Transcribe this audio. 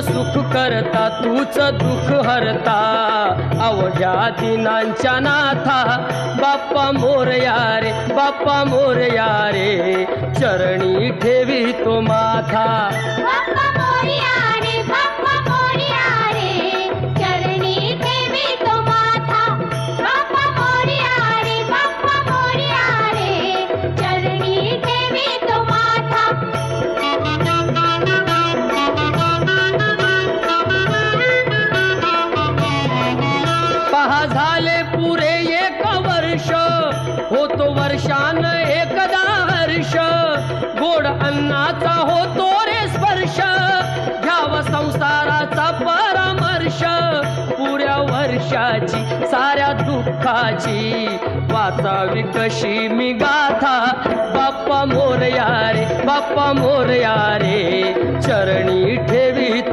सुख करता तूच दुःख हरता अवघ्या दिनांच्या नाथा बाप्पा मोरया रे बाप्पा मोरया रे चरणी ठेवी तो माथा बाप्पा मोरया रे बाप्पा मोरया रे चरणी ठेवी तो माथा बाप्पा मोरया रे बाप्पा मोरया रे चरणी ठेवी तो माथा पहा झाले पुरे एक वर्ष होतो वर्षान एकदा हर्ष गोड अन्नाचा होतो रे स्पर्श घ्यावा संसाराचा परामर्श पुऱ्या वर्षाची साऱ्या दुःखाची वाचावी कशी मी गाथा बाप्पा मोरया रे बाप्पा मोरया रे चरणी ठेवी